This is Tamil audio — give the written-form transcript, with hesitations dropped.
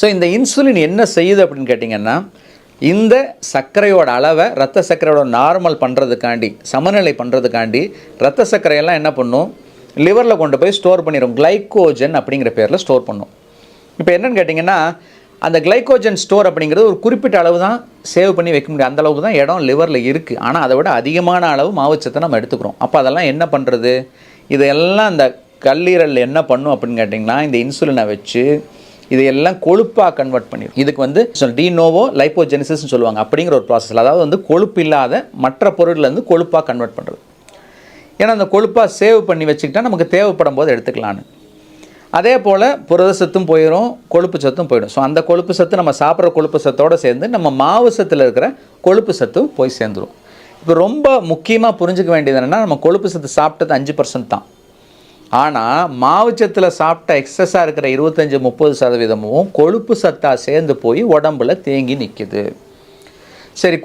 ஸோ இந்த இன்சுலின் என்ன செய்யுது அப்படின்னு கேட்டிங்கன்னா, இந்த சர்க்கரையோட அளவை ரத்த சர்க்கரையோட நார்மல் பண்ணுறதுக்காண்டி, சமநிலை பண்ணுறதுக்காண்டி ரத்த சர்க்கரையெல்லாம் என்ன பண்ணும், லிவரில் கொண்டு போய் ஸ்டோர் பண்ணிடும். கிளைக்கோஜன் அப்படிங்கிற பேரில் ஸ்டோர் பண்ணும். இப்போ என்னென்னு கேட்டிங்கன்னா, அந்த கிளைக்கோஜன் ஸ்டோர் அப்படிங்கிறது ஒரு குறிப்பிட்ட அளவு தான் சேவ் பண்ணி வைக்க முடியும். அந்தளவுக்கு தான் இடம் லிவரில் இருக்குது. ஆனால் அதை விட அதிகமான அளவு மாவுச்சத்தை நம்ம எடுத்துக்கிறோம். அப்போ அதெல்லாம் என்ன பண்ணுறது, இதெல்லாம் இந்த கல்லீரல் என்ன பண்ணும் அப்படின்னு கேட்டிங்கன்னா, இந்த இன்சுலினை வச்சு இதையெல்லாம் கொழுப்பாக கன்வெர்ட் பண்ணிடும். இதுக்கு வந்து டினோவோ லைப்போஜெனிசிஸ்ன்னு சொல்லுவாங்க. அப்படிங்கிற ஒரு ப்ராசஸ். அதாவது வந்து கொழுப்பு இல்லாத மற்ற பொருள்லேருந்து கொழுப்பாக கன்வெர்ட் பண்ணுறது. ஏன்னா அந்த கொழுப்பாக சேவ் பண்ணி வச்சுக்கிட்டா நமக்கு தேவைப்படும் போது எடுத்துக்கலான்னு. அதே போல் புரத சத்தும் போயிடும், கொழுப்பு சத்தும் போயிடும். ஸோ அந்த கொழுப்பு சத்து நம்ம சாப்பிட்ற கொழுப்பு சத்தோடு சேர்ந்து நம்ம மாவு சத்தில் இருக்கிற கொழுப்பு சத்தும் போய் சேர்ந்துடும். இப்போ ரொம்ப முக்கியமாக புரிஞ்சுக்க வேண்டியது என்னென்னா, நம்ம கொழுப்பு சத்து சாப்பிட்டது 5% தான். ஆனால் மாவுச்சத்தில் சாப்பிட்ட எக்ஸஸாக இருக்கிற 25-30% கொழுப்பு சத்தாக சேர்ந்து போய் உடம்புல தேங்கி நிற்குது. சரி.